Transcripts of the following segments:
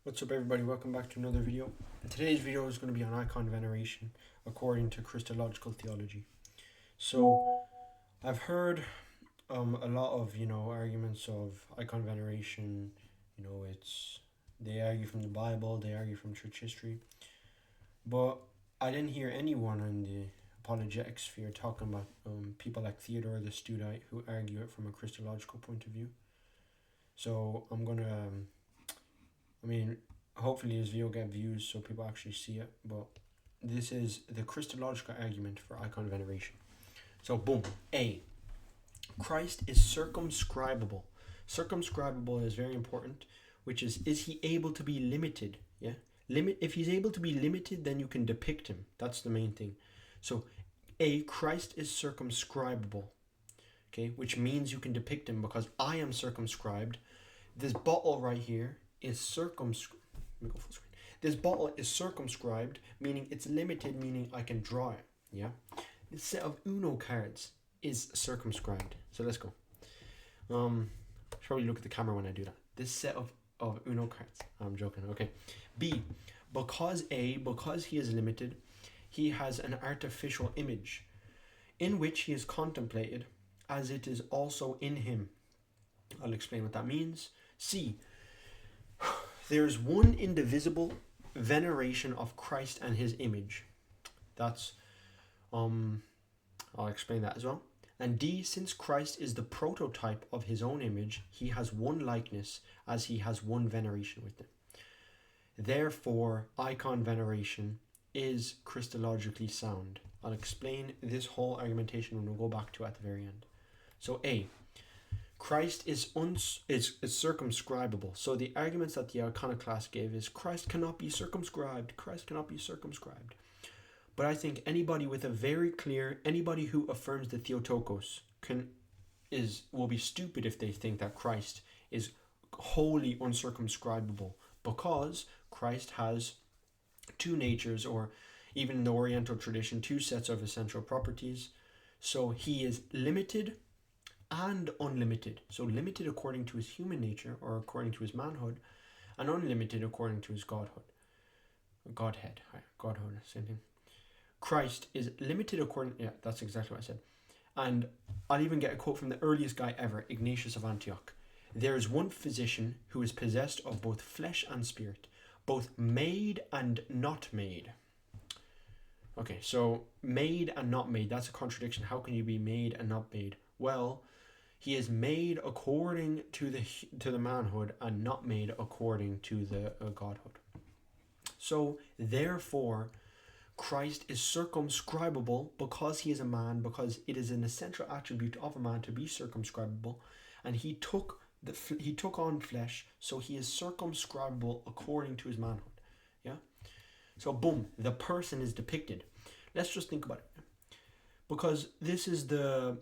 What's up everybody, welcome back to another video. Today's video is going to be on icon veneration according to Christological theology. So I've heard a lot of arguments of icon veneration. They argue from the Bible, they argue from church history, but I didn't hear anyone in the apologetic sphere talking about people like Theodore the Studite who argue it from a Christological point of view. So I'm gonna hopefully this video get views so people actually see it, but this is the Christological argument for icon veneration. So boom, A, Christ is circumscribable. Circumscribable is very important, which is he able to be limited? Yeah, if he's able to be limited, then you can depict him. That's the main thing. So A, Christ is circumscribable, okay, which means you can depict him because I am circumscribed. This bottle right here is circumscribed. Let me go full screen. This bottle is circumscribed, meaning it's limited, meaning I can draw it. Yeah. This set of Uno cards is circumscribed. So let's go. Probably look at the camera when I do that. This set of Uno cards. I'm joking. Okay. B, because he is limited, he has an artificial image in which he is contemplated as it is also in him. I'll explain what that means. C, there's one indivisible veneration of Christ and his image. That's I'll explain that as well. And D, since Christ is the prototype of his own image, he has one likeness as he has one veneration with him. Therefore, icon veneration is Christologically sound. I'll explain this whole argumentation when we'll go back to at the very end. So A, Christ is circumscribable. So the arguments that the iconoclast gave is Christ cannot be circumscribed. Christ cannot be circumscribed. But I think anybody with a very clear, anybody who affirms the Theotokos will be stupid if they think that Christ is wholly uncircumscribable, because Christ has two natures, or even in the Oriental tradition, two sets of essential properties. So he is limited and unlimited. So limited according to his human nature or according to his manhood, and unlimited according to his godhead, same thing. Christ is limited according, yeah, that's exactly what I said. And I'll even get a quote from the earliest guy ever, Ignatius of Antioch. There is one physician who is possessed of both flesh and spirit, both made and not made. Okay, so made and not made, that's a contradiction. How can you be made and not made? Well, he is made according to the manhood and not made according to the godhood. So therefore, Christ is circumscribable because he is a man, because it is an essential attribute of a man to be circumscribable, and he took on flesh, so he is circumscribable according to his manhood. Yeah. So boom, the person is depicted. Let's just think about it, because this is the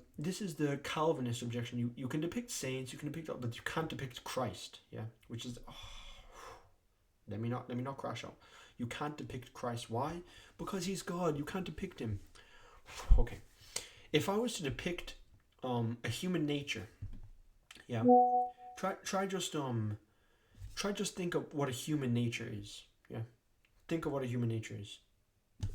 Calvinist objection. You can depict saints, you can depict, but you can't depict Christ. Yeah, which is let me not crash out. You can't depict Christ. Why? Because he's God. You can't depict him. Okay. If I was to depict a human nature, yeah, try just think of what a human nature is. Yeah, think of what a human nature is.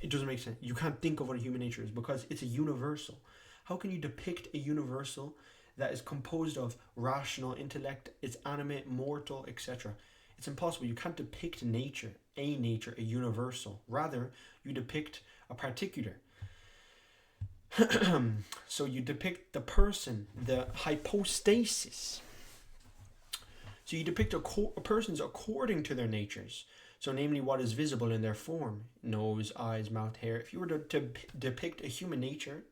It doesn't make sense. You can't think of what a human nature is because it's a universal. How can you depict a universal that is composed of rational intellect, it's animate, mortal, etc.? It's impossible. You can't depict nature, a universal. Rather, you depict a particular. So you depict the person, the hypostasis. So you depict a persons according to their natures. So namely what is visible in their form, nose, eyes, mouth, hair. If you were to depict a human nature,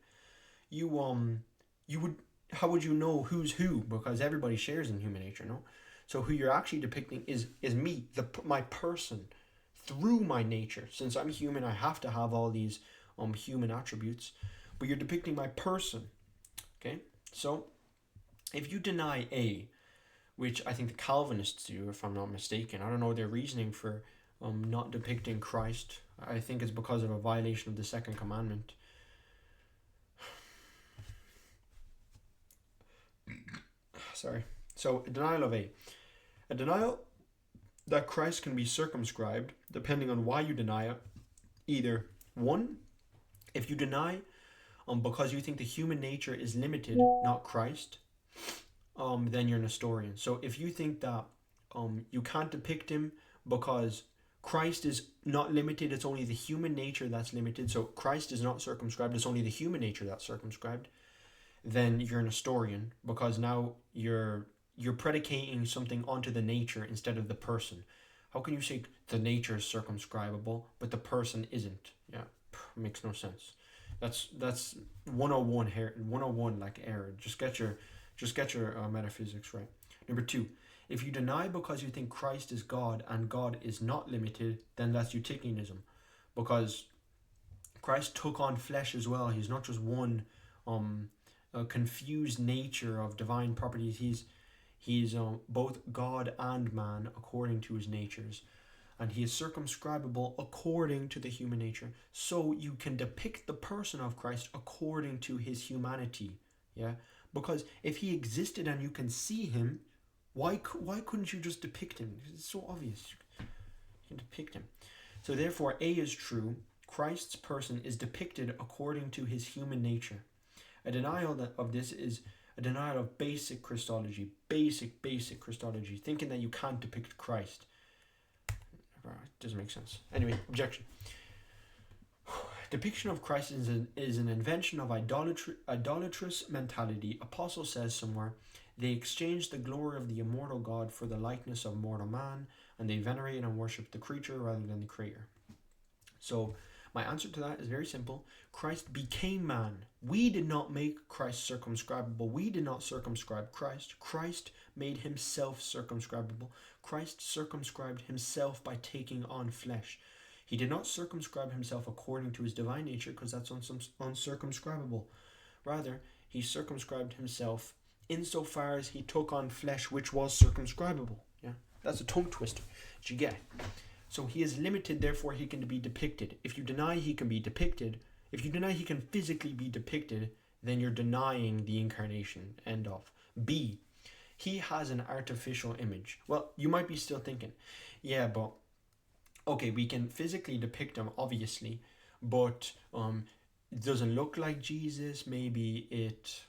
you would, how would you know who's who? Because everybody shares in human nature, no? So who you're actually depicting is me, my person, through my nature. Since I'm human, I have to have all these human attributes. But you're depicting my person. Okay? So if you deny A, which I think the Calvinists do, if I'm not mistaken, I don't know their reasoning for not depicting Christ. I think it's because of a violation of the second commandment. Sorry. So, denial of A. A denial that Christ can be circumscribed depending on why you deny it. Either one, if you deny because you think the human nature is limited, not Christ, then you're Nestorian. So if you think that you can't depict him because Christ is not limited, it's only the human nature that's limited, so Christ is not circumscribed, it's only the human nature that's circumscribed, then you're Nestorian, because now you're predicating something onto the nature instead of the person. How can you say the nature is circumscribable but the person isn't? Yeah, makes no sense. That's 101 here, 101 like error. Just get your metaphysics right. Number 2, if you deny because you think Christ is God and God is not limited, then that's Eutychianism, because Christ took on flesh as well. He's not just one confused nature of divine properties. He's both God and man according to his natures, and he is circumscribable according to the human nature. So you can depict the person of Christ according to his humanity. Yeah, because if he existed and you can see him, why couldn't you just depict him? It's so obvious. You can depict him. So therefore, A is true. Christ's person is depicted according to his human nature. A denial of this is a denial of basic Christology, basic Christology, thinking that you can't depict Christ. It doesn't make sense. Anyway, objection. Depiction of Christ is an invention of idolatrous mentality. Apostle says somewhere, they exchanged the glory of the immortal God for the likeness of mortal man, and they venerate and worship the creature rather than the creator. So my answer to that is very simple. Christ became man. We did not make Christ circumscribable. We did not circumscribe Christ. Christ made himself circumscribable. Christ circumscribed himself by taking on flesh. He did not circumscribe himself according to his divine nature, because that's uncircumscribable. Rather, he circumscribed himself insofar as he took on flesh, which was circumscribable. Yeah, that's a tongue twister. Did you get it? So he is limited, therefore he can be depicted. If you deny he can be depicted, if you deny he can physically be depicted, then you're denying the incarnation. End of. B, he has an artificial image. Well, you might be still thinking, yeah, but okay, we can physically depict him, obviously, but it doesn't look like Jesus. Maybe it,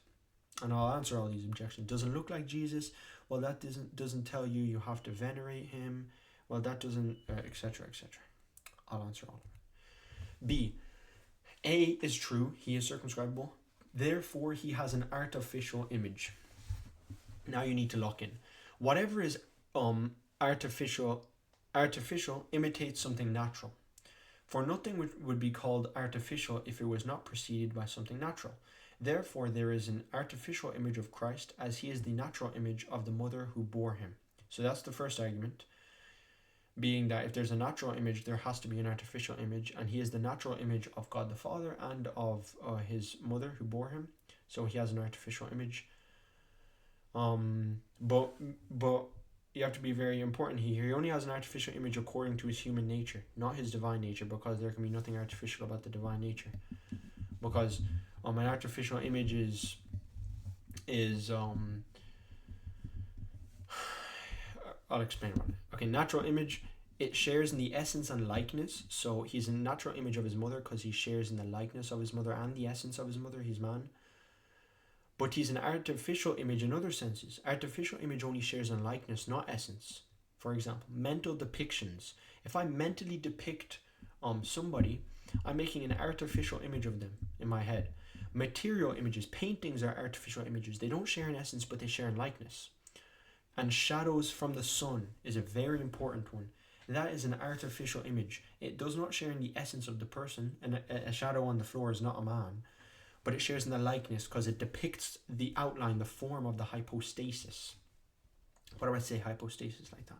and I'll answer all these objections. Doesn't look like Jesus. Well, that doesn't tell you have to venerate him. Well, that doesn't, etc., etc. I'll answer all of it. B, A is true. He is circumscribable. Therefore, he has an artificial image. Now you need to lock in. Whatever is artificial imitates something natural. For nothing would be called artificial if it was not preceded by something natural. Therefore, there is an artificial image of Christ, as he is the natural image of the mother who bore him. So that's the first argument, being that if there's a natural image, there has to be an artificial image, and he is the natural image of God the Father and of his mother who bore him. So he has an artificial image. But you have to be very important here. He only has an artificial image according to his human nature, not his divine nature, because there can be nothing artificial about the divine nature. Because an artificial image is I'll explain about it. Okay, natural image, it shares in the essence and likeness. So he's a natural image of his mother because he shares in the likeness of his mother and the essence of his mother. He's man. But he's an artificial image in other senses. Artificial image only shares in likeness, not essence. For example, mental depictions. If I mentally depict somebody, I'm making an artificial image of them in my head. Material images, paintings are artificial images. They don't share in essence, but they share in likeness. And shadows from the sun is a very important one. That is an artificial image. It does not share in the essence of the person, and a shadow on the floor is not a man, but it shares in the likeness because it depicts the outline, the form of the hypostasis. What do I say hypostasis like that?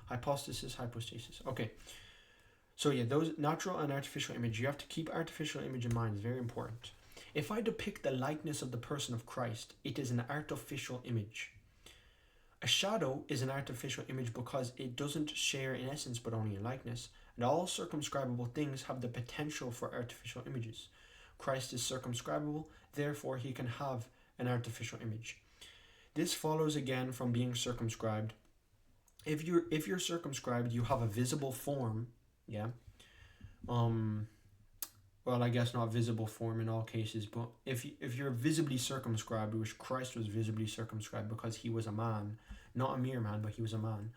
Hypostasis, hypostasis. Okay. So yeah, those natural and artificial image, you have to keep artificial image in mind. It's very important. If I depict the likeness of the person of Christ, it is an artificial image. A shadow is an artificial image because it doesn't share in essence but only in likeness, and all circumscribable things have the potential for artificial images. Christ is circumscribable, therefore he can have an artificial image. This follows again from being circumscribed if you're circumscribed, you have a visible form, yeah. Well, I guess not visible form in all cases, but if you're visibly circumscribed, which Christ was visibly circumscribed because he was a man, not a mere man, but he was a man.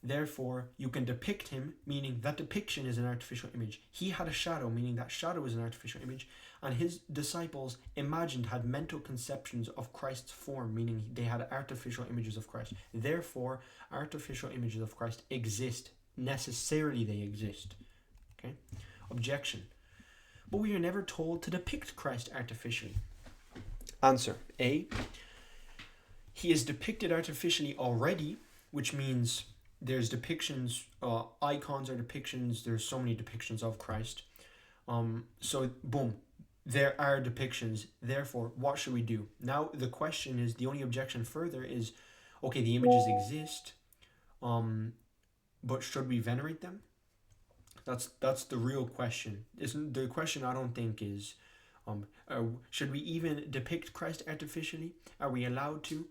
Therefore, you can depict him, meaning that depiction is an artificial image. He had a shadow, meaning that shadow is an artificial image, and his disciples had mental conceptions of Christ's form, meaning they had artificial images of Christ. Therefore, artificial images of Christ exist. Necessarily they exist. Okay? Objection. But we are never told to depict Christ artificially. Answer. A. He is depicted artificially already, which means there's depictions, icons are depictions, there's so many depictions of Christ. So, boom, there are depictions. Therefore, what should we do? Now, the question is, the only objection further is, okay, the images exist, but should we venerate them? That's the real question. The question I don't think is, should we even depict Christ artificially? Are we allowed to?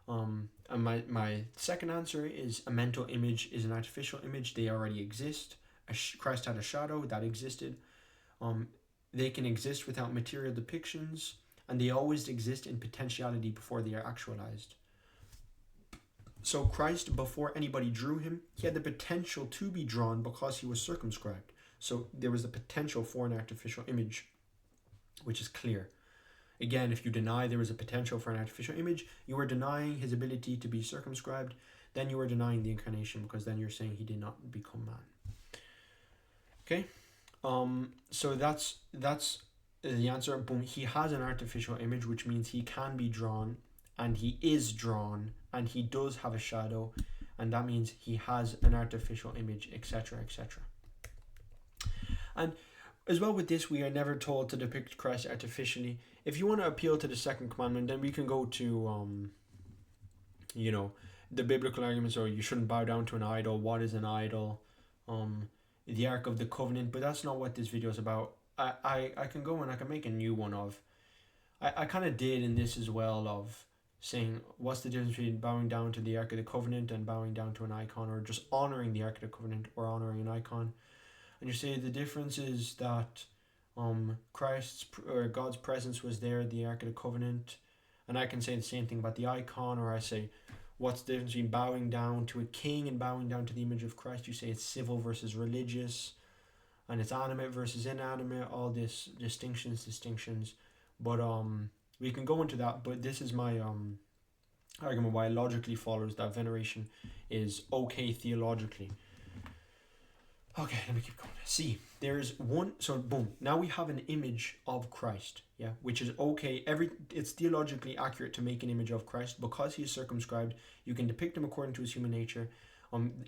And my second answer is a mental image is an artificial image. They already exist. Christ had a shadow that existed. They can exist without material depictions, and they always exist in potentiality before they are actualized. So Christ, before anybody drew him, he had the potential to be drawn because he was circumscribed. So there was the potential for an artificial image, which is clear. Again, if you deny there was a potential for an artificial image, you are denying his ability to be circumscribed. Then you are denying the incarnation, because then you're saying he did not become man. Okay? So that's the answer. Boom. He has an artificial image, which means he can be drawn, and he is drawn, and he does have a shadow, and that means he has an artificial image, etc., etc. And as well with this, we are never told to depict Christ artificially. If you want to appeal to the second commandment, then we can go to, the biblical arguments, or you shouldn't bow down to an idol. What is an idol? The Ark of the Covenant, but that's not what this video is about. I can go and I can make a new one of. I kind of did in this as well, of saying what's the difference between bowing down to the Ark of the Covenant and bowing down to an icon, or just honoring the Ark of the Covenant or honoring an icon. And you say the difference is that Christ's or God's presence was there at the Ark of the Covenant, and I can say the same thing about the icon. Or I say, what's the difference between bowing down to a king and bowing down to the image of Christ? You say it's civil versus religious, and it's animate versus inanimate. All this distinctions. But we can go into that. But this is my argument why it logically follows that veneration is okay theologically. Okay, let me keep going. See, there's one, so boom, now we have an image of Christ, yeah, which is okay. It's theologically accurate to make an image of Christ because he is circumscribed. You can depict him according to his human nature.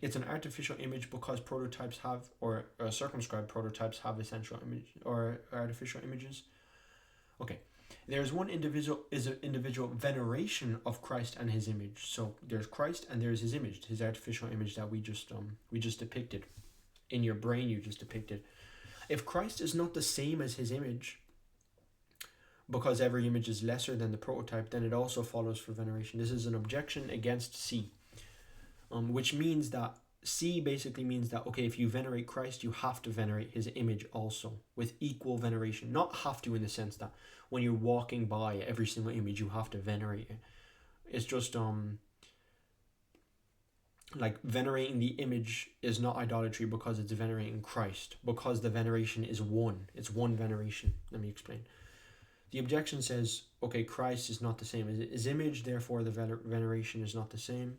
It's an artificial image because prototypes have, or circumscribed prototypes have essential image or artificial images. Okay, there's one individual veneration of Christ and his image. So there's Christ and there's his image, his artificial image that we just depicted. In your brain, you just depicted. If Christ is not the same as his image, because every image is lesser than the prototype, then it also follows for veneration. This is an objection against C, which means that C basically means that, okay, if you venerate Christ, you have to venerate his image also with equal veneration. Not have to in the sense that when you're walking by every single image, you have to venerate it. It's just like venerating the image is not idolatry because it's venerating Christ, because the veneration is one. It's one veneration. Let me explain. The objection says, okay, Christ is not the same as his image, therefore the veneration is not the same.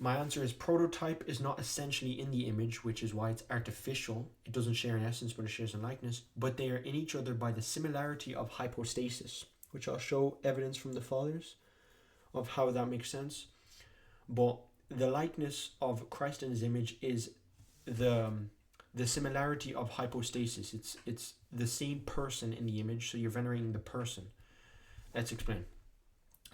My answer is prototype is not essentially in the image, which is why it's artificial. It doesn't share an essence, but it shares a likeness. But they are in each other by the similarity of hypostasis, which I'll show evidence from the fathers of how that makes sense. But the likeness of Christ and his image is the similarity of hypostasis. It's the same person in the image, so you're venerating the person. Let's explain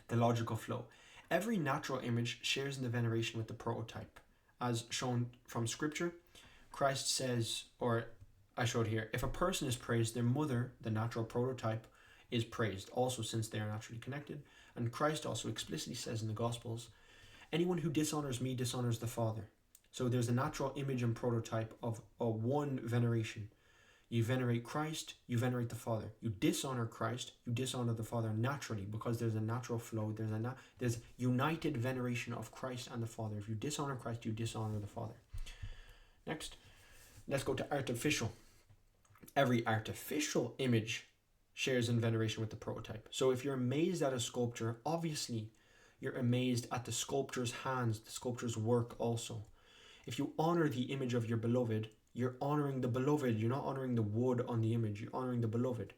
the logical flow. Every natural image shares in the veneration with the prototype. As shown from scripture, Christ says, or I showed here, if a person is praised, their mother, the natural prototype, is praised also, since they are naturally connected. And Christ also explicitly says in the Gospels, Anyone who dishonors me dishonors the Father. So there's a natural image and prototype of a one veneration. You venerate Christ, you venerate the Father. You dishonor Christ, you dishonor the Father naturally, because there's a natural flow. There's united veneration of Christ and the Father. If you dishonor Christ, you dishonor the Father. Next, let's go to artificial. Every artificial image shares in veneration with the prototype. So if you're amazed at a sculpture, obviously you're amazed at the sculptor's hands, the sculptor's work also. If you honor the image of your beloved, you're honoring the beloved. You're not honoring the wood on the image. You're honoring the beloved.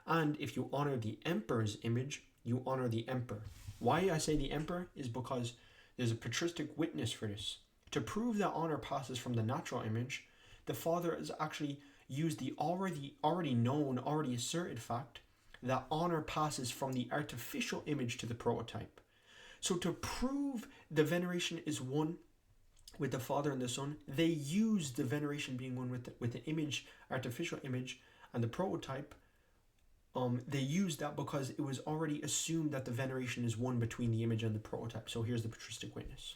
And if you honor the emperor's image, you honor the emperor. Why I say the emperor is because there's a patristic witness for this. To prove that honor passes from the natural image, the Father has actually used the already known, already asserted fact that honor passes from the artificial image to the prototype. So to prove the veneration is one with the Father and the Son, they use the veneration being one with the image, artificial image, and the prototype. They use that because it was already assumed that the veneration is one between the image and the prototype. So here's the patristic witness.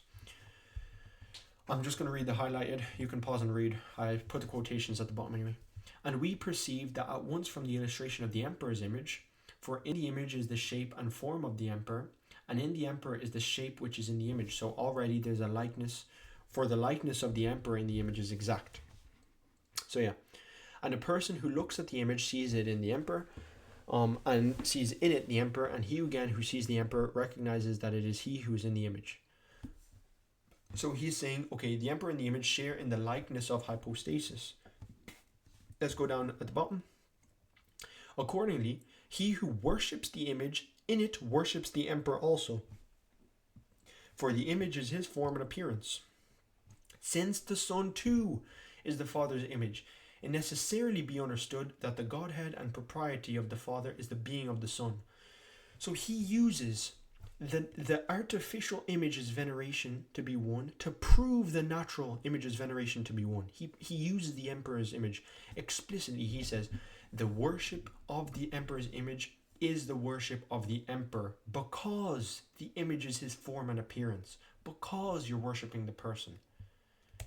I'm just going to read the highlighted. You can pause and read. I put the quotations at the bottom anyway. And we perceive that at once from the illustration of the emperor's image, for in the image is the shape and form of the emperor, and in the emperor is the shape which is in the image. So already there's a likeness, for the likeness of the emperor in the image is exact. So yeah, and a person who looks at the image sees it in the emperor, and sees in it the emperor, and he again who sees the emperor recognizes that it is he who is in the image. So he's saying, okay, the emperor and the image share in the likeness of hypostasis. Let's go down at the bottom. Accordingly, he who worships the image in it worships the emperor also, for the image is his form and appearance. Since the Son too is the Father's image, it necessarily be understood that the Godhead and propriety of the Father is the being of the Son. So he uses the artificial image's veneration to be one to prove the natural image's veneration to be one. He uses the emperor's image explicitly. He says the worship of the emperor's image is the worship of the emperor, because the image is his form and appearance, because you're worshipping the person.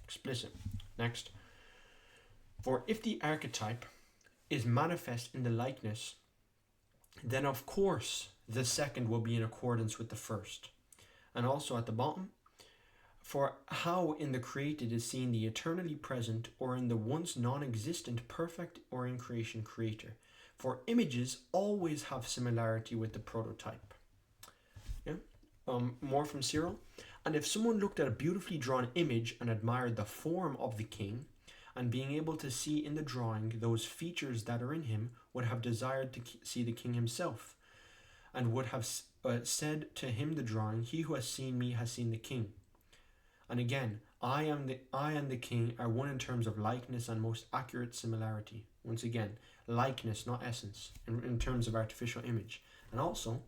Explicit. Next. For if the archetype is manifest in the likeness, then of course the second will be in accordance with the first. And also at the bottom, for how in the created is seen the eternally present, or in the once non-existent perfect or in creation creator. For images always have similarity with the prototype. Yeah. More from Cyril. And if someone looked at a beautifully drawn image and admired the form of the king, and being able to see in the drawing those features that are in him, would have desired to see the king himself, and would have said to him the drawing, he who has seen me has seen the king. And again, I and the king are one in terms of likeness and most accurate similarity. Once again, likeness, not essence, in terms of artificial image. And also,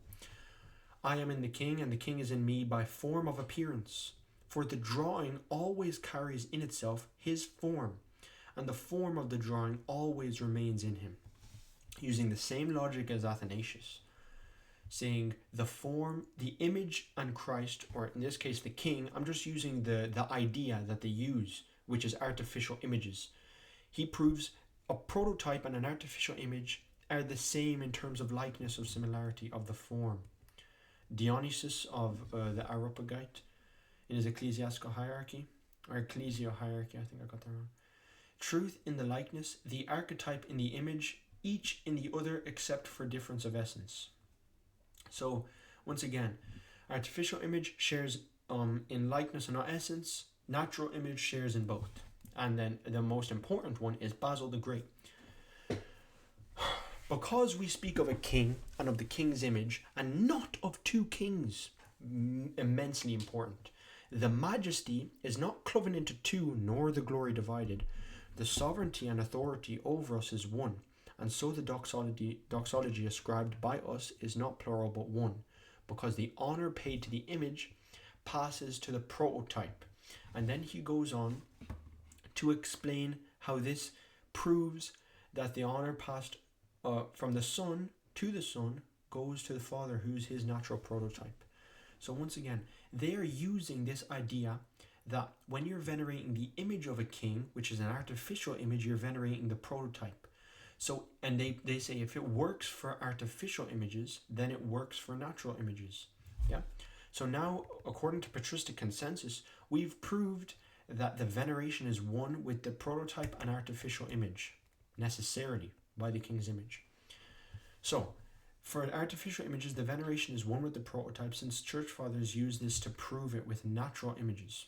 I am in the king and the king is in me by form of appearance. For the drawing always carries in itself his form, and the form of the drawing always remains in him. Using the same logic as Athanasius, saying the form, the image, and Christ, or in this case the king, I'm just using the idea that they use, which is artificial images. He proves a prototype and an artificial image are the same in terms of likeness of similarity of the form. Dionysius of the Areopagite, in his ecclesiastical hierarchy, or ecclesial hierarchy, I think I got that wrong. Truth in the likeness, the archetype in the image, each in the other except for difference of essence. So, once again, artificial image shares in likeness and not essence. Natural image shares in both. And then the most important one is Basil the Great. Because we speak of a king and of the king's image, and not of two kings, immensely important. The majesty is not cloven into two, nor the glory divided. The sovereignty and authority over us is one. And so the doxology ascribed by us is not plural but one, because the honor paid to the image passes to the prototype. And then he goes on to explain how this proves that the honor passed from the Son to the Son goes to the Father, who's his natural prototype. So once again, they are using this idea that when you're venerating the image of a king, which is an artificial image, you're venerating the prototype. So, and they say if it works for artificial images, then it works for natural images. Yeah. So now, according to patristic consensus, we've proved that the veneration is one with the prototype and artificial image, necessarily, by the king's image. So, for artificial images, the veneration is one with the prototype, since church fathers use this to prove it with natural images.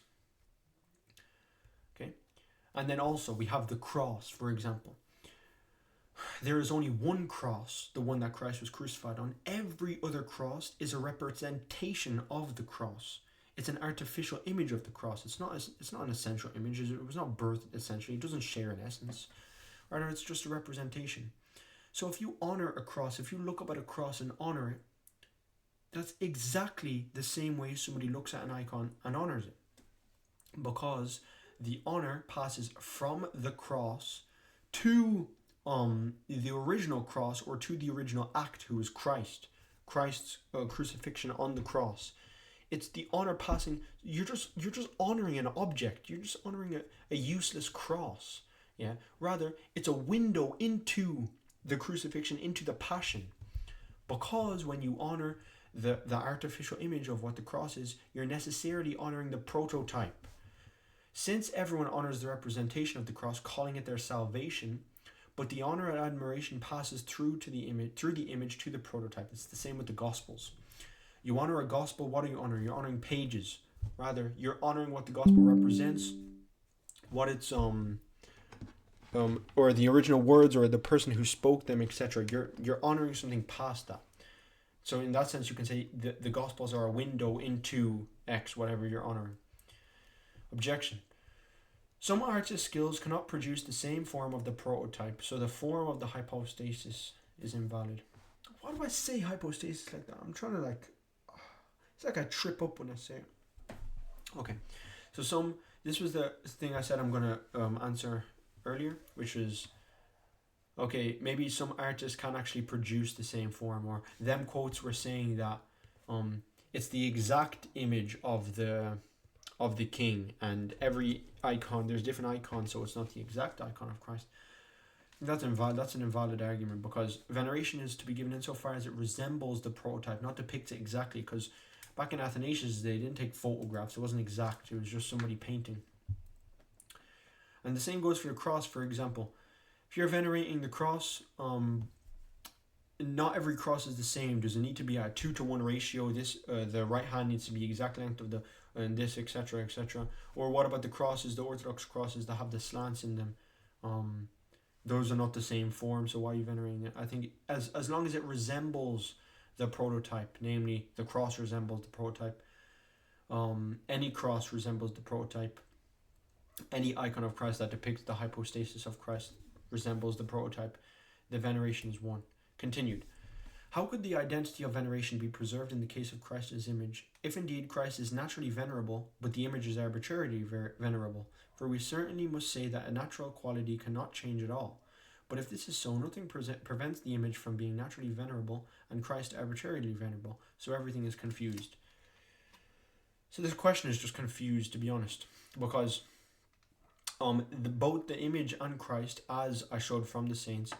Okay? And then also, we have the cross, for example. There is only one cross, the one that Christ was crucified on. Every other cross is a representation of the cross. It's an artificial image of the cross. It's not an essential image. It was not birthed essentially. It doesn't share an essence. Rather, it's just a representation. So if you honor a cross, if you look up at a cross and honor it, that's exactly the same way somebody looks at an icon and honors it. Because the honor passes from the cross to the original cross, or to the original act, who is Christ's crucifixion on the cross. It's the honor passing. You're just honoring an object. You're just honoring a useless cross. Yeah. Rather, it's a window into the crucifixion, into the passion. Because when you honor the artificial image of what the cross is, you're necessarily honoring the prototype. Since everyone honors the representation of the cross, calling it their salvation, but the honor and admiration passes through the image to the prototype. It's the same with the Gospels. You honor a gospel, what do you honor? You're honoring pages. Rather, you're honoring what the gospel represents, what it's or the original words, or the person who spoke them, etc. You're honoring something past that. So in that sense, you can say the Gospels are a window into X, whatever you're honoring. Objection. Some artist skills cannot produce the same form of the prototype, so the form of the hypostasis is invalid. Why do I say hypostasis like that? I'm trying to it's like I trip up when I say it. Okay, so this was the thing I said I'm going to answer earlier, which is, okay, maybe some artists can actually produce the same form, or them quotes were saying that it's the exact image of the king, and every icon, there's different icons, so it's not the exact icon of Christ. That's an invalid argument, because veneration is to be given insofar as it resembles the prototype, not depicts it exactly, because back in Athanasius' day, they didn't take photographs, it wasn't exact, it was just somebody painting. And the same goes for the cross, for example. If you're venerating the cross, not every cross is the same. Does it need to be a 2-to-1 ratio? The right hand needs to be exact length of and this, etc., etc. Or what about the crosses, the Orthodox crosses that have the slants in them? Those are not the same form, so why are you venerating it? I think as long as it resembles the prototype, namely the cross resembles the prototype, any cross resembles the prototype, any icon of Christ that depicts the hypostasis of Christ resembles the prototype, the veneration is one. Continued. How could the identity of veneration be preserved in the case of Christ's image, if indeed Christ is naturally venerable, but the image is arbitrarily venerable? For we certainly must say that a natural quality cannot change at all. But if this is so, nothing prevents the image from being naturally venerable and Christ arbitrarily venerable, so everything is confused. So this question is just confused, to be honest, because both the image and Christ, as I showed from the saints,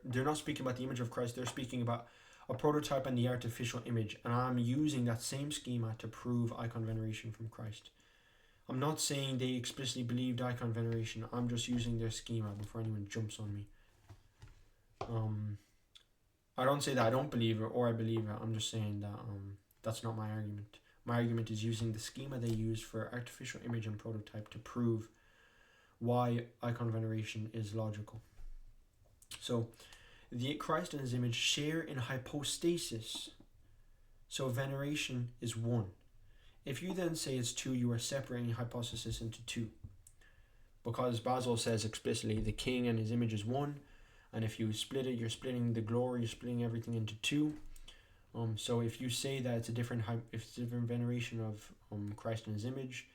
they're not speaking about the image of Christ, they're speaking about a prototype and the artificial image, and I'm using that same schema to prove icon veneration from Christ. I'm not saying they explicitly believed icon veneration, I'm just using their schema before anyone jumps on me. I don't say that I don't believe it or I believe it, I'm just saying that that's not my argument. My argument is using the schema they use for artificial image and prototype to prove why icon veneration is logical. So, the Christ and his image share in hypostasis, so veneration is one. If you then say it's two, you are separating hypostasis into two, because Basil says explicitly the king and his image is one, and if you split it, you're splitting the glory, you're splitting everything into two. So if you say that it's a different veneration of Christ and his image,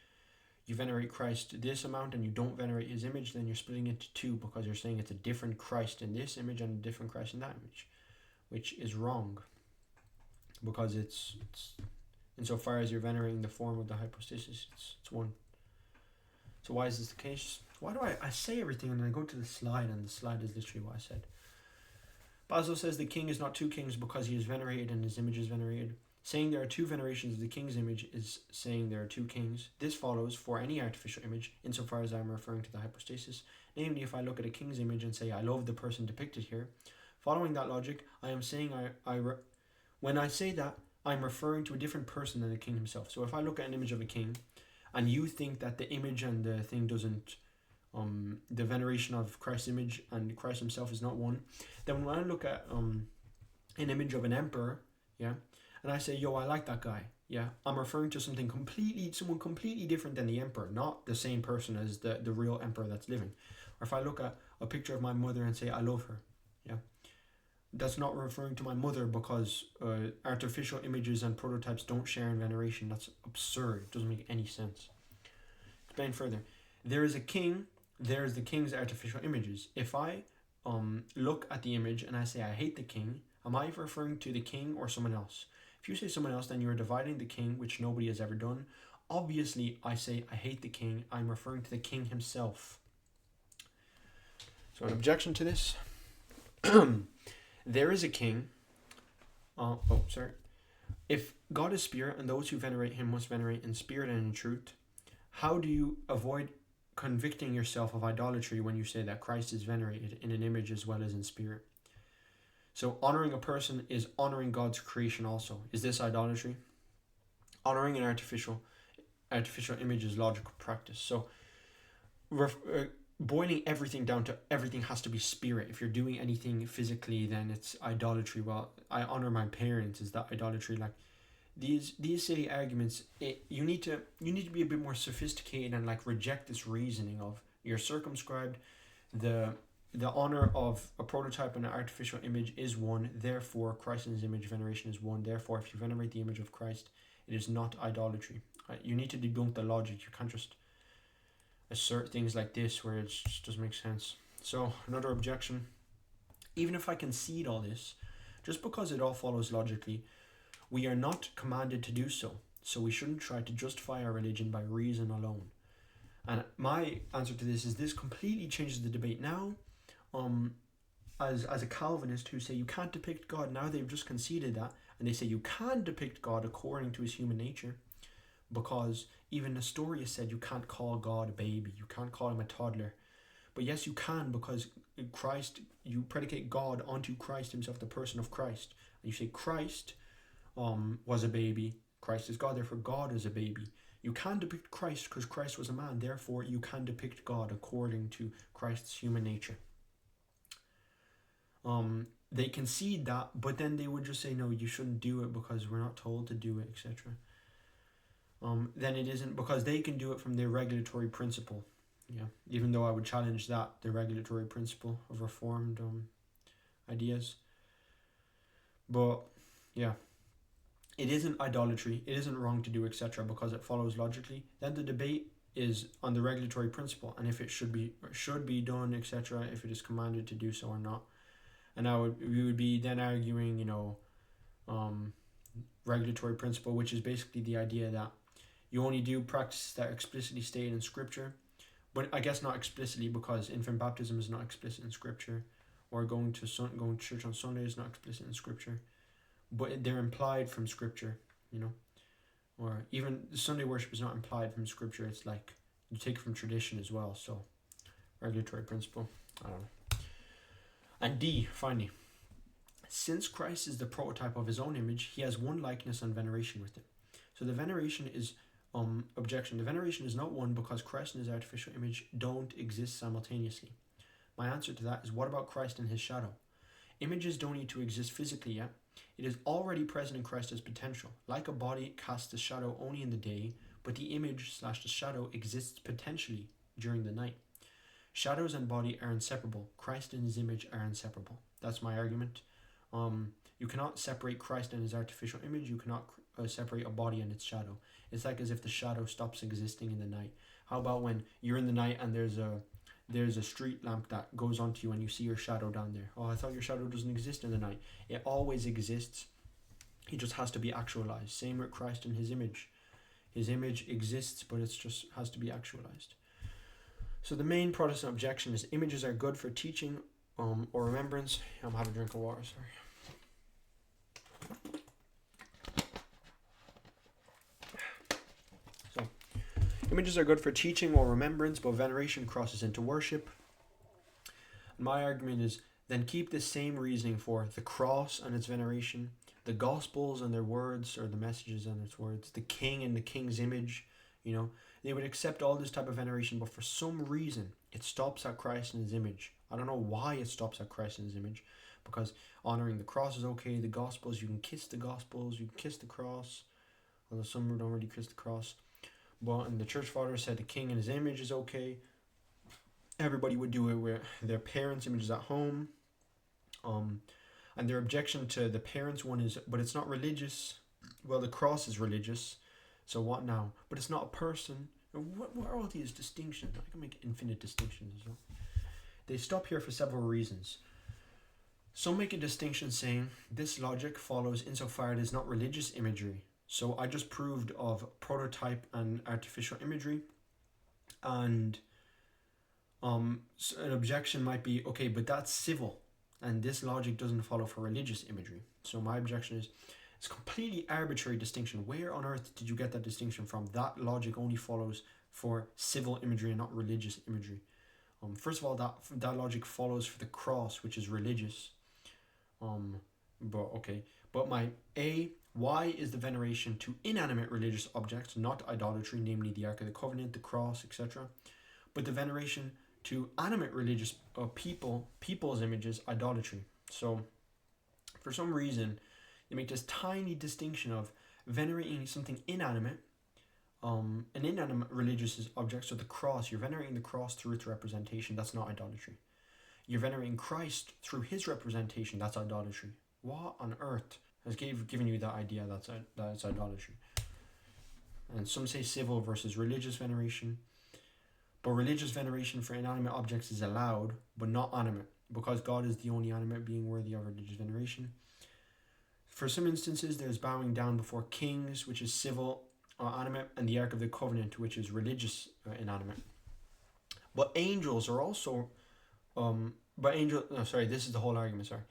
you venerate Christ this amount and you don't venerate his image, then you're splitting it into two, because you're saying it's a different Christ in this image and a different Christ in that image, which is wrong, because it's insofar as you're venerating the form of the hypostasis. It's one. So why is this the case? Why do I say everything and then I go to the slide, and the slide is literally what I said. Basil says the king is not two kings because he is venerated and his image is venerated. Saying there are two venerations of the king's image is saying there are two kings. This follows for any artificial image, insofar as I am referring to the hypostasis. Namely, if I look at a king's image and say, I love the person depicted here, following that logic, I am saying when I say that, I'm referring to a different person than the king himself. So if I look at an image of a king, and you think that the image and the thing doesn't, the veneration of Christ's image and Christ himself is not one, then when I look at an image of an emperor, yeah, and I say, yo, I like that guy, yeah, I'm referring to someone completely different than the emperor, not the same person as the real emperor that's living. Or if I look at a picture of my mother and say, I love her, yeah, that's not referring to my mother because artificial images and prototypes don't share in veneration. That's absurd. It doesn't make any sense. Explain further. There is a king, there's the king's artificial images. If I look at the image and I say I hate the king, am I referring to the king or someone else? If you say someone else, then you are dividing the king, which nobody has ever done. Obviously, I say I hate the king, I'm referring to the king himself. So an objection to this. There is a king. If God is spirit and those who venerate him must venerate in spirit and in truth, how do you avoid convicting yourself of idolatry when you say that Christ is venerated in an image as well as in spirit? So honoring a person is honoring God's creation also. Is this idolatry? Honoring an artificial image is logical practice. So boiling everything down to everything has to be spirit. If you're doing anything physically, then it's idolatry. Well, I honor my parents. Is that idolatry? Like these silly arguments. You need to be a bit more sophisticated and like reject this reasoning of you're circumscribed. The honor of a prototype and an artificial image is one. Therefore, Christ in his image veneration is one. Therefore, if you venerate the image of Christ, it is not idolatry. You need to debunk the logic. You can't just assert things like this where it just doesn't make sense. So another objection, even if I concede all this, just because it all follows logically, we are not commanded to do so. So we shouldn't try to justify our religion by reason alone. And my answer to this is this completely changes the debate. Now, as a Calvinist who say you can't depict God, now they've just conceded that, and they say you can depict God according to his human nature. Because even Nestorius said you can't call God a baby, you can't call him a toddler. But yes, you can, because Christ, you predicate God onto Christ himself, the person of Christ. And you say Christ was a baby, Christ is God, therefore God is a baby. You can depict Christ because Christ was a man, therefore you can depict God according to Christ's human nature. They concede that, but then they would just say, no, you shouldn't do it because we're not told to do it, etc. Then it isn't, because they can do it from their regulatory principle. Yeah, even though I would challenge that, the regulatory principle of reformed ideas. But yeah, it isn't idolatry, it isn't wrong to do, etc., because it follows logically. Then the debate is on the regulatory principle and if it should be done, etc., if it is commanded to do so or not. And we would be then arguing, regulatory principle, which is basically the idea that you only do practices that are explicitly stated in Scripture, but I guess not explicitly, because infant baptism is not explicit in Scripture, or going to church on Sunday is not explicit in Scripture, but they're implied from Scripture, or even Sunday worship is not implied from Scripture. It's like you take it from tradition as well. So regulatory principle, I don't know. And D, finally, since Christ is the prototype of his own image, he has one likeness and veneration with it. So the veneration is objection. The veneration is not one because Christ and his artificial image don't exist simultaneously. My answer to that is, what about Christ and his shadow? Images don't need to exist physically yet. It is already present in Christ as potential. Like a body, it casts a shadow only in the day, but the image / the shadow exists potentially during the night. Shadows and body are inseparable. Christ and his image are inseparable. That's my argument. You cannot separate Christ and his artificial image. You cannot separate a body and its shadow. It's like as if the shadow stops existing in the night. How about when you're in the night and there's a street lamp that goes onto you and you see your shadow down there? Oh, I thought your shadow doesn't exist in the night. It always exists. He just has to be actualized. Same with Christ and his image. His image exists, but it just has to be actualized. So the main Protestant objection is images are good for teaching or remembrance. I'm having a drink of water, sorry. So, images are good for teaching or remembrance, but veneration crosses into worship. My argument is, then keep the same reasoning for the cross and its veneration, the Gospels and their words, or the messages and its words, the king and the king's image. They would accept all this type of veneration, but for some reason it stops at Christ and his image. I don't know why it stops at Christ and his image, because honoring the cross is okay. The Gospels, you can kiss the Gospels, you can kiss the cross, although some don't really kiss the cross. But and the church fathers said the king and his image is okay. Everybody would do it with their parents' images at home. And their objection to the parents' one is, but it's not religious. Well, the cross is religious. So what now? But it's not a person. What are all these distinctions? I can make infinite distinctions as well. They stop here for several reasons. Some make a distinction saying this logic follows insofar it is not religious imagery. So I just proved of prototype and artificial imagery. And so an objection might be, okay, but that's civil. And this logic doesn't follow for religious imagery. So my objection is, it's a completely arbitrary distinction. Where on earth did you get that distinction from? That logic only follows for civil imagery and not religious imagery. First of all, that logic follows for the cross, which is religious. But why is the veneration to inanimate religious objects, not idolatry, namely the Ark of the Covenant, the cross, etc., but the veneration to animate religious people's images, idolatry. So, for some reason, they make this tiny distinction of venerating something inanimate, an inanimate religious object, so the cross, you're venerating the cross through its representation, that's not idolatry. You're venerating Christ through his representation, that's idolatry. What on earth has given you that idea that's idolatry? And some say civil versus religious veneration. But religious veneration for inanimate objects is allowed, but not animate, because God is the only animate being worthy of religious veneration. For some instances, there's bowing down before kings, which is civil or animate, and the Ark of the Covenant, which is religious inanimate. But angels are also, this is the whole argument, sorry.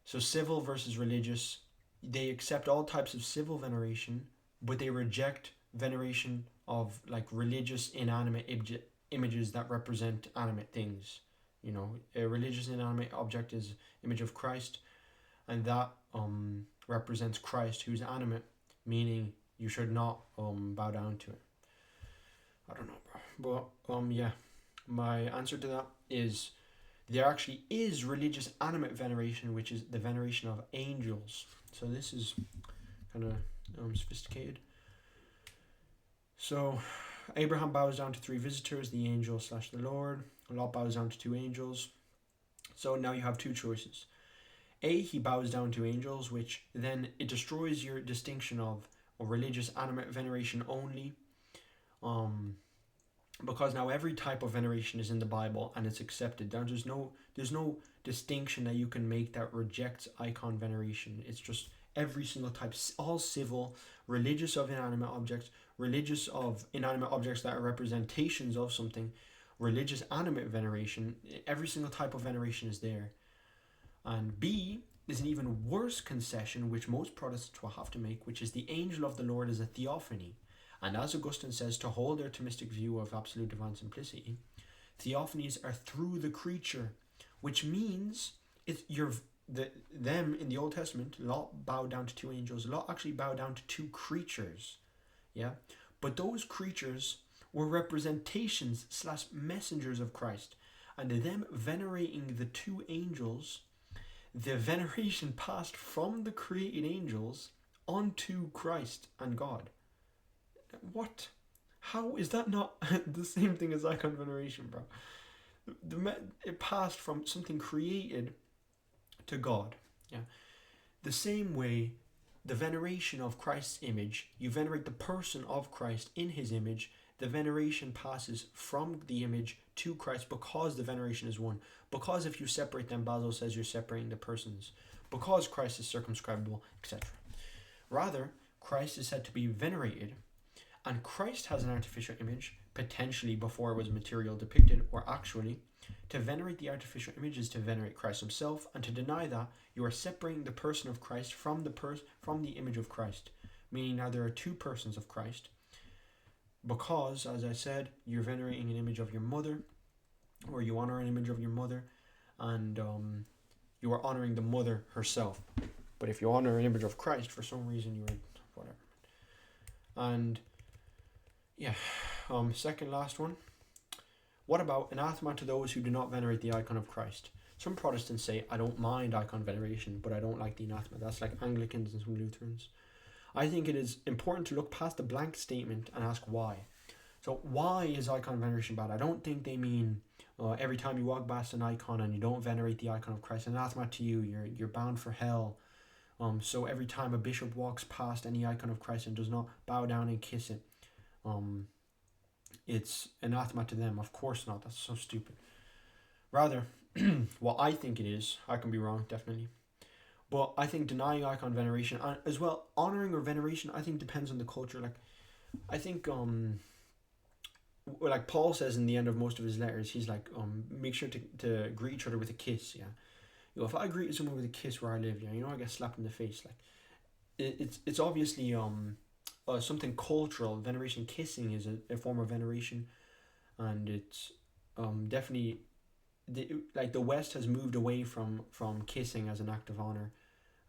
So civil versus religious, they accept all types of civil veneration, but they reject veneration of like religious inanimate images that represent animate things. A religious inanimate object is image of Christ, and that represents Christ, who's animate, meaning you should not bow down to it. I don't know, bro. But my answer to that is there actually is religious animate veneration, which is the veneration of angels. So this is kind of sophisticated. So Abraham bows down to 3 visitors, the angel / the Lord. Lot bows down to 2 angels. So now you have 2 choices. A, he bows down to angels, which then it destroys your distinction of religious animate veneration only. Because now every type of veneration is in the Bible and it's accepted. There's no distinction that you can make that rejects icon veneration. It's just every single type, all civil, religious of inanimate objects, religious of inanimate objects that are representations of something, religious animate veneration, every single type of veneration is there. And B is an even worse concession, which most Protestants will have to make, which is the angel of the Lord is a theophany. And as Augustine says, to hold their Thomistic view of absolute divine simplicity, theophanies are through the creature, which means them in the Old Testament, Lot bowed down to 2 angels. Lot actually bowed down to 2 creatures. Yeah, but those creatures were representations / messengers of Christ, and them venerating the 2 angels, the veneration passed from the created angels onto Christ and God. What? How is that not the same thing as icon veneration, bro? It passed from something created to God. Yeah, the same way the veneration of Christ's image, you venerate the person of Christ in his image, the veneration passes from the image to Christ because the veneration is one. Because if you separate them, Basil says you're separating the persons. Because Christ is circumscribable, etc. Rather, Christ is said to be venerated, and Christ has an artificial image, potentially before it was material depicted, or actually. To venerate the artificial image is to venerate Christ himself, and to deny that, you are separating the person of Christ from the image of Christ, meaning now there are two persons of Christ, because, as I said, you're venerating an image of your mother, or you honor an image of your mother, and you are honoring the mother herself. But if you honor an image of Christ, for some reason you are whatever. And yeah, second last one. What about anathema to those who do not venerate the icon of Christ? Some Protestants say, I don't mind icon veneration, but I don't like the anathema. That's like Anglicans and some Lutherans. I think it is important to look past the blank statement and ask why. So why is icon veneration bad? I don't think they mean every time you walk past an icon and you don't venerate the icon of Christ, anathema to you, you're bound for hell. So every time a bishop walks past any icon of Christ and does not bow down and kiss it, it's anathema to them. Of course not. That's so stupid. Rather, what I think it is, I can be wrong, definitely. But I think denying icon veneration, and as well, honoring or veneration, I think depends on the culture. Like, I think, like Paul says in the end of most of his letters, he's like, make sure to greet each other with a kiss, yeah. If I greet someone with a kiss where I live, yeah, I get slapped in the face. Like, it's obviously something cultural. Veneration, kissing is a form of veneration, and it's definitely the West has moved away from kissing as an act of honor,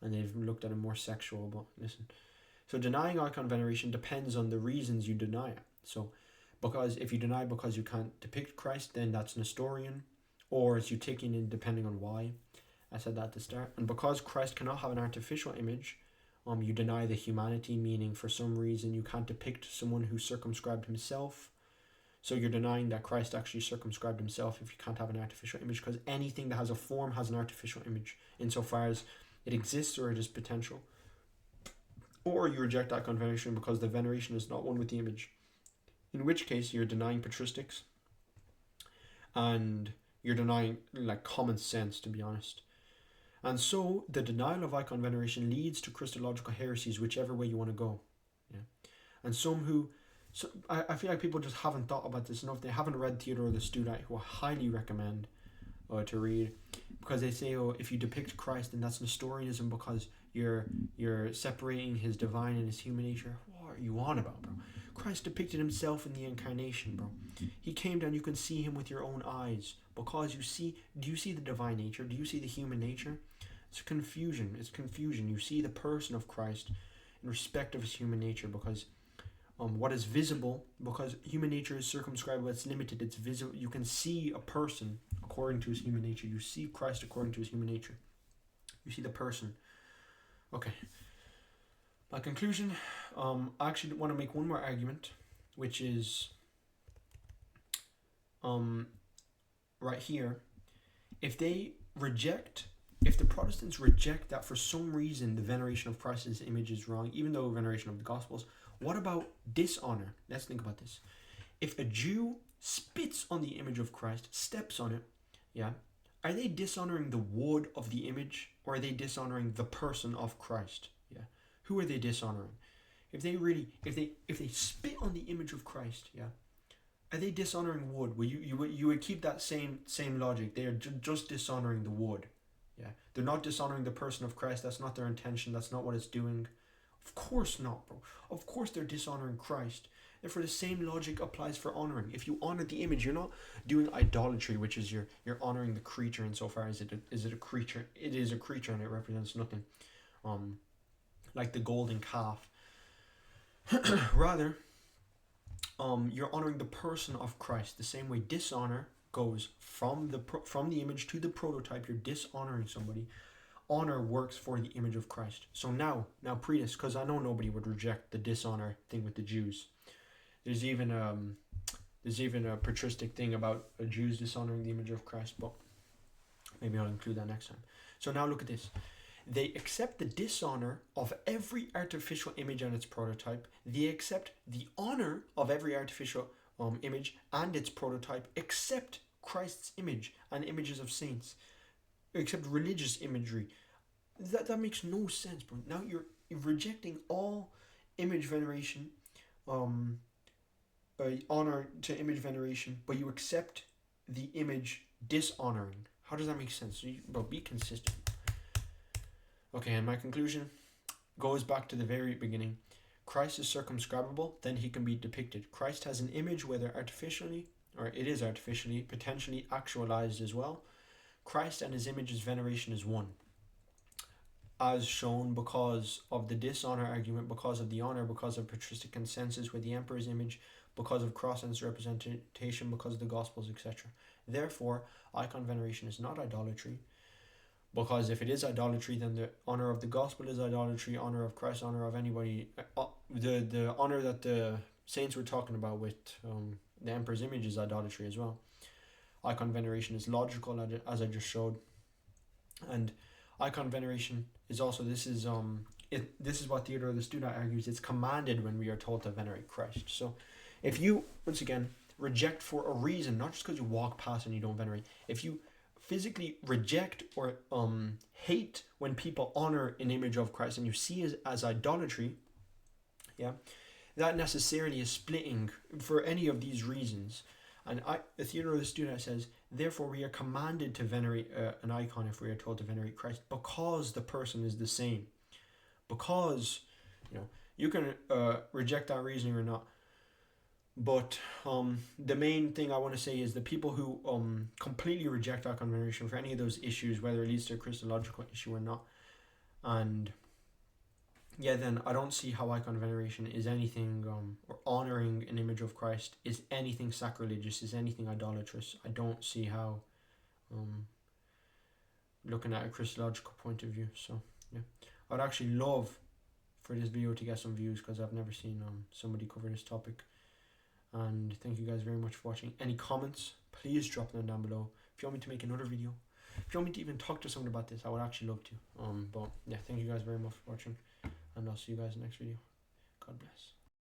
and they've looked at it more sexual. But listen, so denying icon veneration depends on the reasons you deny it. So, because if you deny because you can't depict Christ, then that's Nestorian, or it's Eutychian, depending on why. I said that at the start. And because Christ cannot have an artificial image, you deny the humanity, meaning for some reason you can't depict someone who circumscribed himself. So you're denying that Christ actually circumscribed himself if you can't have an artificial image, because anything that has a form has an artificial image insofar as it exists or it is potential. Or you reject icon veneration because the veneration is not one with the image, in which case you're denying patristics and you're denying like common sense, to be honest. And so the denial of icon veneration leads to Christological heresies, whichever way you want to go. Yeah. And I feel like people just haven't thought about this enough. They haven't read Theodore the Studites, who I highly recommend to read, because they say, if you depict Christ, then that's Nestorianism because you're separating his divine and his human nature. What are you on about, bro? Christ depicted himself in the incarnation, bro. He came down. You can see him with your own eyes because do you see the divine nature? Do you see the human nature? It's confusion. You see the person of Christ in respect of his human nature, because what is visible, because human nature is circumscribable, it's limited, it's visible. You can see a person according to his human nature. You see Christ according to his human nature. You see the person. Okay. My conclusion, I actually want to make one more argument, which is right here. If the Protestants reject that for some reason the veneration of Christ's image is wrong, even though veneration of the Gospels, what about dishonor? Let's think about this. If a Jew spits on the image of Christ, steps on it, yeah, are they dishonoring the wood of the image, or are they dishonoring the person of Christ? Yeah, who are they dishonoring? If they spit on the image of Christ, yeah, are they dishonoring wood? Well, you would keep that same logic. They are just dishonoring the wood. Yeah, they're not dishonoring the person of Christ. That's not their intention. That's not what it's doing. Of course not, bro. Of course they're dishonoring Christ. Therefore, the same logic applies for honoring. If you honor the image, you're not doing idolatry, which is you're honoring the creature insofar as it is a creature. It is a creature and it represents nothing. Like the golden calf. Rather, you're honoring the person of Christ. The same way dishonor goes from the image to the prototype. You're dishonoring somebody. Honor works for the image of Christ. So now Prius, because I know nobody would reject the dishonor thing with the Jews. There's even a patristic thing about Jews dishonoring the image of Christ, but maybe I'll include that next time. So now look at this. They accept the dishonor of every artificial image and its prototype. They accept the honor of every artificial image and its prototype, except Christ's image and images of saints, except religious imagery. That makes no sense, bro. Now rejecting all image veneration, honor to image veneration, but you accept the image dishonoring. How does that make sense? But be consistent. Okay, and my conclusion goes back to the very beginning. Christ is circumscribable, then he can be depicted. Christ has an image, whether artificially, or it is artificially, potentially actualized as well. Christ and his image's veneration is one. As shown because of the dishonor argument, because of the honor, because of patristic consensus with the emperor's image, because of cross-sense representation, because of the Gospels, etc. Therefore, icon veneration is not idolatry, because if it is idolatry, then the honor of the Gospel is idolatry, honor of Christ, honor of anybody, the honor that the saints were talking about with the emperor's image is idolatry as well. Icon veneration is logical, as I just showed, and icon veneration is also, this is what Theodore the Studite argues, it's commanded when we are told to venerate Christ. So if you, once again, reject for a reason, not just because you walk past and you don't venerate, if you physically reject or hate when people honor an image of Christ and you see it as idolatry, that necessarily is splitting for any of these reasons. And Theodore the Studite says, therefore we are commanded to venerate an icon if we are told to venerate Christ, because the person is the same. Because, you can reject that reasoning or not. But the main thing I want to say is the people who completely reject icon veneration for any of those issues, whether it leads to a Christological issue or not, and then I don't see how icon veneration is anything, or honoring an image of Christ is anything sacrilegious, is anything idolatrous. I don't see how, looking at a Christological point of view. So I'd actually love for this video to get some views, because I've never seen somebody cover this topic. And thank you guys very much for watching. Any comments, please drop them down below. If you want me to make another video, if you want me to even talk to someone about this, I would actually love to. But thank you guys very much for watching, and I'll see you guys in the next video. God bless.